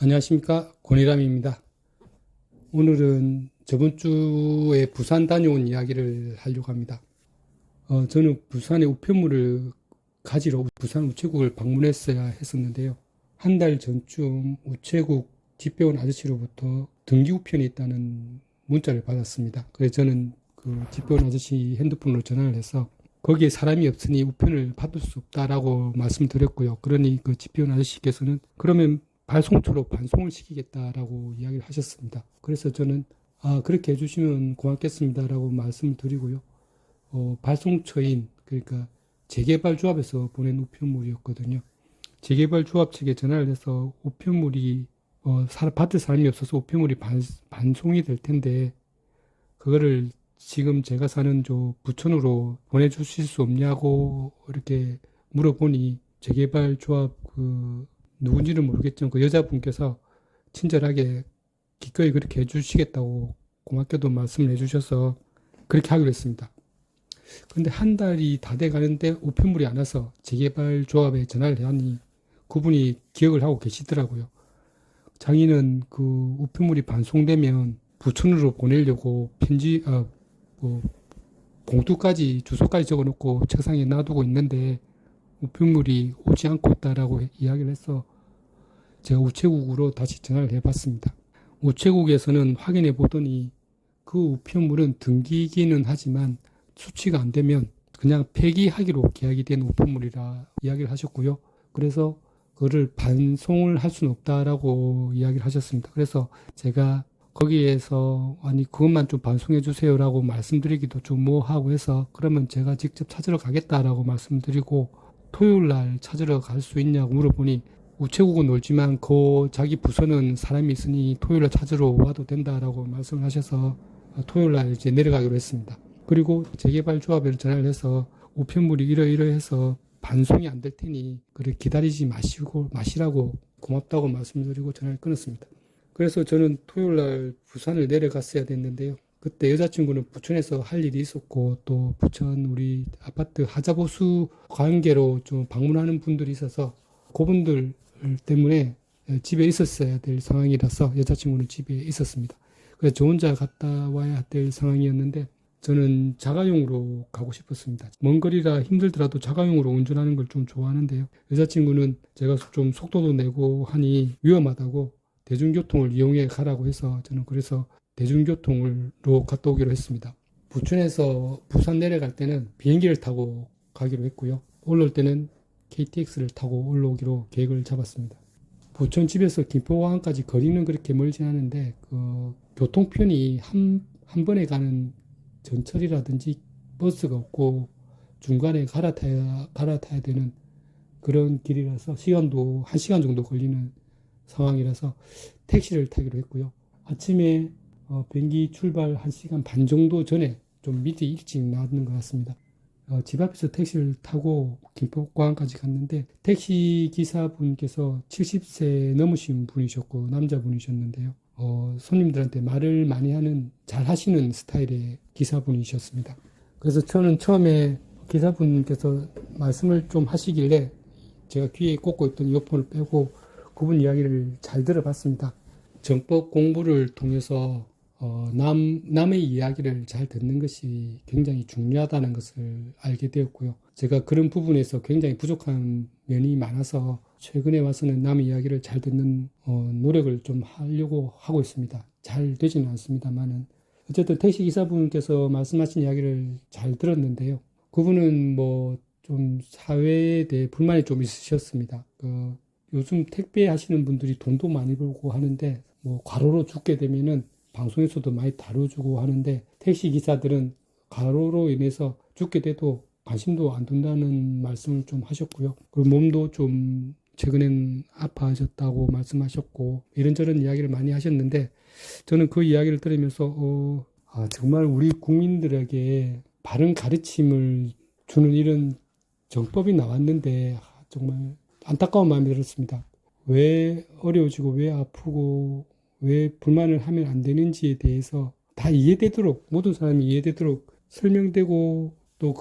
안녕하십니까, 권희람입니다. 오늘은 저번 주에 부산 다녀온 이야기를 하려고 합니다. 저는 부산에 우편물을 가지러 부산 우체국을 방문했어야 했었는데요. 한 달 전쯤 우체국 집배원 아저씨로부터 등기 우편이 있다는 문자를 받았습니다. 그래서 저는 그 집배원 아저씨 핸드폰으로 전화를 해서 거기에 사람이 없으니 우편을 받을 수 없다라고 말씀드렸고요. 그러니 그 집배원 아저씨께서는 그러면 발송처로 반송을 시키겠다라고 이야기를 하셨습니다. 그래서 저는 그렇게 해주시면 고맙겠습니다라고 말씀을 드리고요. 발송처인 그러니까 재개발조합에서 보낸 우편물이었거든요. 재개발조합 측에 전화를 해서 우편물이 받을 사람이 없어서 우편물이 반송이 될 텐데 그거를 지금 제가 사는 저 부천으로 보내주실 수 없냐고 이렇게 물어보니 재개발조합 누군지는 모르겠지만 그 여자분께서 친절하게 기꺼이 그렇게 해주시겠다고 고맙게도 말씀을 해주셔서 그렇게 하기로 했습니다. 그런데 한 달이 다 돼 가는데 우편물이 안 와서 재개발조합에 전화를 하니 그분이 기억을 하고 계시더라고요. 자기는 그 우편물이 반송되면 부천으로 보내려고 봉투까지 주소까지 적어놓고 책상에 놔두고 있는데 우편물이 오지 않고 있다라고 이야기를 해서 제가 우체국으로 다시 전화를 해봤습니다. 우체국에서는 확인해 보더니 그 우편물은 등기기는 하지만 수치가 안 되면 그냥 폐기하기로 계약이 된 우편물이라 이야기를 하셨고요. 그래서 그거를 반송을 할 수는 없다라고 이야기를 하셨습니다. 그래서 제가 거기에서 아니 그것만 좀 반송해 주세요라고 말씀드리기도 좀 뭐하고 해서 그러면 제가 직접 찾으러 가겠다라고 말씀드리고 토요일 날 찾으러 갈 수 있냐고 물어보니 우체국은 놀지만 자기 부서는 사람이 있으니 토요일 날 찾으러 와도 된다라고 말씀을 하셔서 토요일 날 이제 내려가기로 했습니다. 그리고 재개발조합에 전화를 해서 우편물이 이러이러해서 반송이 안 될 테니 그래 기다리지 마시라고 고맙다고 말씀드리고 전화를 끊었습니다. 그래서 저는 토요일 날 부산을 내려갔어야 됐는데요. 그때 여자친구는 부천에서 할 일이 있었고 또 부천 우리 아파트 하자보수 관계로 좀 방문하는 분들이 있어서 그분들 때문에 집에 있었어야 될 상황이라서 여자친구는 집에 있었습니다. 그래서 저 혼자 갔다 와야 될 상황이었는데 저는 자가용으로 가고 싶었습니다. 먼 거리라 힘들더라도 자가용으로 운전하는 걸 좀 좋아하는데요. 여자친구는 제가 좀 속도도 내고 하니 위험하다고 대중교통을 이용해 가라고 해서 저는 그래서 대중교통으로 갔다 오기로 했습니다. 부천에서 부산 내려갈 때는 비행기를 타고 가기로 했고요. 올라올 때는 KTX를 타고 올라오기로 계획을 잡았습니다. 부천 집에서 김포공항까지 거리는 그렇게 멀진 않은데 교통편이 한 번에 가는 전철이라든지 버스가 없고 중간에 갈아타야 되는 그런 길이라서 시간도 1시간 정도 걸리는 상황이라서 택시를 타기로 했고요. 아침에 비행기 출발 1시간 반 정도 전에 좀 미리 일찍 나왔는 것 같습니다. 집 앞에서 택시를 타고 김포공항까지 갔는데 택시 기사분께서 70세 넘으신 분이셨고 남자분이셨는데요. 손님들한테 말을 많이 하는 잘 하시는 스타일의 기사분이셨습니다. 그래서 저는 처음에 기사분께서 말씀을 좀 하시길래 제가 귀에 꽂고 있던 이어폰을 빼고 그분 이야기를 잘 들어봤습니다. 정법 공부를 통해서 남의 이야기를 잘 듣는 것이 굉장히 중요하다는 것을 알게 되었고요. 제가 그런 부분에서 굉장히 부족한 면이 많아서 최근에 와서는 남의 이야기를 잘 듣는 노력을 좀 하려고 하고 있습니다. 잘 되지는 않습니다만은 어쨌든 택시기사분께서 말씀하신 이야기를 잘 들었는데요. 그분은 좀 사회에 대해 불만이 좀 있으셨습니다. 요즘 택배 하시는 분들이 돈도 많이 벌고 하는데 과로로 죽게 되면은 방송에서도 많이 다뤄주고 하는데 택시 기사들은 과로로 인해서 죽게 돼도 관심도 안 둔다는 말씀을 좀 하셨고요. 그리고 몸도 좀 최근엔 아파하셨다고 말씀하셨고 이런저런 이야기를 많이 하셨는데 저는 그 이야기를 들으면서 정말 우리 국민들에게 바른 가르침을 주는 이런 정법이 나왔는데 정말 안타까운 마음이 들었습니다. 왜 어려워지고 왜 아프고 왜 불만을 하면 안 되는지에 대해서 다 이해되도록 모든 사람이 이해되도록 설명되고 또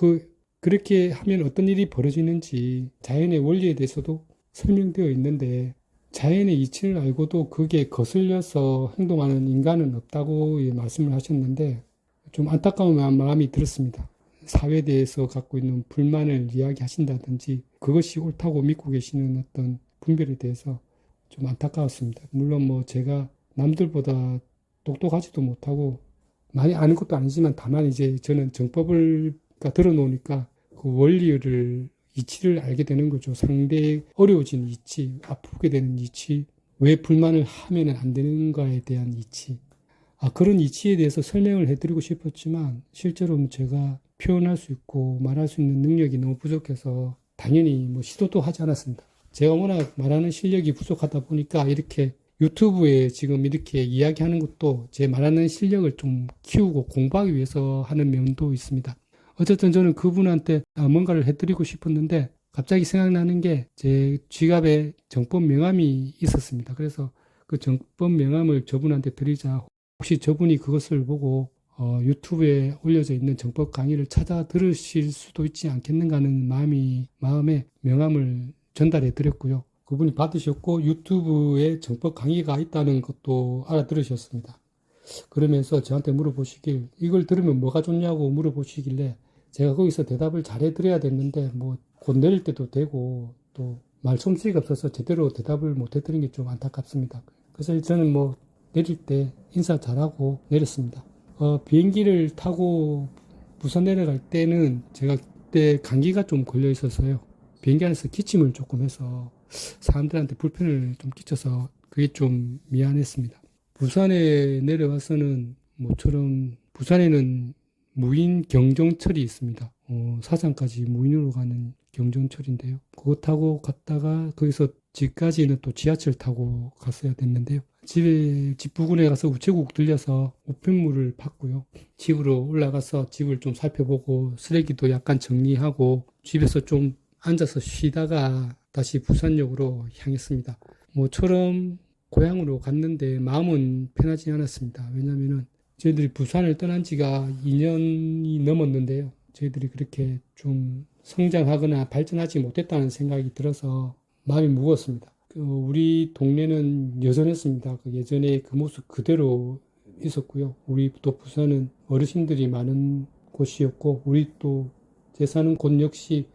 그렇게 하면 어떤 일이 벌어지는지 자연의 원리에 대해서도 설명되어 있는데 자연의 이치를 알고도 그게 거슬려서 행동하는 인간은 없다고 말씀을 하셨는데 좀 안타까운 마음이 들었습니다. 사회에 대해서 갖고 있는 불만을 이야기하신다든지 그것이 옳다고 믿고 계시는 어떤 분별에 대해서 좀 안타까웠습니다. 물론 뭐 제가 남들보다 똑똑하지도 못하고 많이 아는 것도 아니지만 다만 이제 저는 정법을 들어놓으니까 그 원리를 이치를 알게 되는 거죠. 상대의 어려워진 이치, 아프게 되는 이치, 왜 불만을 하면 안 되는가에 대한 이치. 그런 이치에 대해서 설명을 해드리고 싶었지만 실제로 제가 표현할 수 있고 말할 수 있는 능력이 너무 부족해서 당연히 뭐 시도도 하지 않았습니다. 제가 워낙 말하는 실력이 부족하다 보니까 이렇게 유튜브에 지금 이렇게 이야기하는 것도 제 말하는 실력을 좀 키우고 공부하기 위해서 하는 면도 있습니다. 어쨌든 저는 그분한테 뭔가를 해드리고 싶었는데 갑자기 생각나는 게 제 지갑에 정법 명함이 있었습니다. 그래서 그 정법 명함을 저분한테 드리자 혹시 저분이 그것을 보고 유튜브에 올려져 있는 정법 강의를 찾아 들으실 수도 있지 않겠는가 하는 마음에 명함을 전달해 드렸고요. 그분이 받으셨고 유튜브에 정법 강의가 있다는 것도 알아들으셨습니다. 그러면서 저한테 물어보시길 이걸 들으면 뭐가 좋냐고 물어보시길래 제가 거기서 대답을 잘 해드려야 됐는데 뭐 곧 내릴 때도 되고 또 말솜씨가 없어서 제대로 대답을 못 해드린 게 좀 안타깝습니다. 그래서 저는 뭐 내릴 때 인사 잘하고 내렸습니다. 비행기를 타고 부산 내려갈 때는 제가 그때 감기가 좀 걸려 있어서요. 비행기 안에서 기침을 조금 해서 사람들한테 불편을 좀 끼쳐서 그게 좀 미안했습니다. 부산에 내려와서는 모처럼 부산에는 무인 경정철이 있습니다. 사상까지 무인으로 가는 경정철인데요. 그거 타고 갔다가 거기서 집까지는 또 지하철 타고 갔어야 됐는데요. 집 부근에 가서 우체국 들려서 우편물을 받고요. 집으로 올라가서 집을 좀 살펴보고 쓰레기도 약간 정리하고 집에서 좀 앉아서 쉬다가 다시 부산역으로 향했습니다. 모처럼 고향으로 갔는데 마음은 편하지 않았습니다. 왜냐면은 저희들이 부산을 떠난 지가 2년이 넘었는데요. 저희들이 그렇게 좀 성장하거나 발전하지 못했다는 생각이 들어서 마음이 무거웠습니다. 우리 동네는 여전했습니다. 예전에 그 모습 그대로 있었고요. 우리 또 부산은 어르신들이 많은 곳이었고 우리 또 제 사는 곳 역시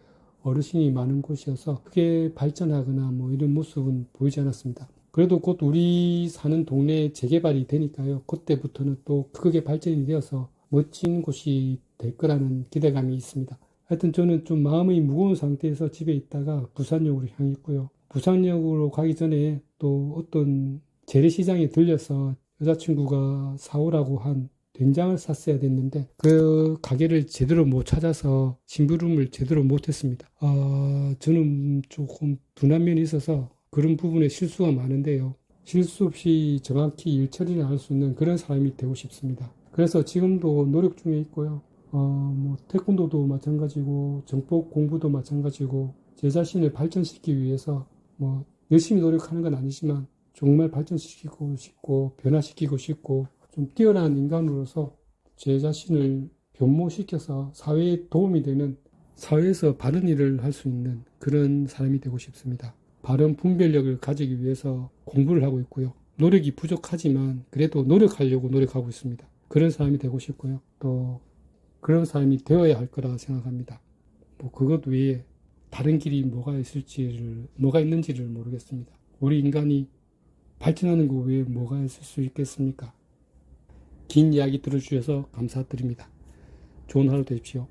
어르신이 많은 곳이어서 크게 발전하거나 뭐 이런 모습은 보이지 않았습니다. 그래도 곧 우리 사는 동네에 재개발이 되니까요. 그때부터는 또 크게 발전이 되어서 멋진 곳이 될 거라는 기대감이 있습니다. 하여튼 저는 좀 마음이 무거운 상태에서 집에 있다가 부산역으로 향했고요. 부산역으로 가기 전에 또 어떤 재래시장에 들려서 여자친구가 사오라고 한 된장을 샀어야 됐는데 그 가게를 제대로 못 찾아서 심부름을 제대로 못했습니다. 저는 조금 둔한 면이 있어서 그런 부분에 실수가 많은데요. 실수 없이 정확히 일 처리를 할 수 있는 그런 사람이 되고 싶습니다. 그래서 지금도 노력 중에 있고요. 뭐 태권도도 마찬가지고 정법 공부도 마찬가지고 제 자신을 발전시키기 위해서 뭐 열심히 노력하는 건 아니지만 정말 발전시키고 싶고 변화시키고 싶고 좀 뛰어난 인간으로서 제 자신을 변모시켜서 사회에 도움이 되는 사회에서 바른 일을 할 수 있는 그런 사람이 되고 싶습니다. 바른 분별력을 가지기 위해서 공부를 하고 있고요. 노력이 부족하지만 그래도 노력하려고 노력하고 있습니다. 그런 사람이 되고 싶고요. 또 그런 사람이 되어야 할 거라 생각합니다. 뭐 그것 외에 다른 길이 뭐가 있는지를 모르겠습니다. 우리 인간이 발전하는 것 외에 뭐가 있을 수 있겠습니까? 긴 이야기 들어주셔서 감사드립니다. 좋은 하루 되십시오.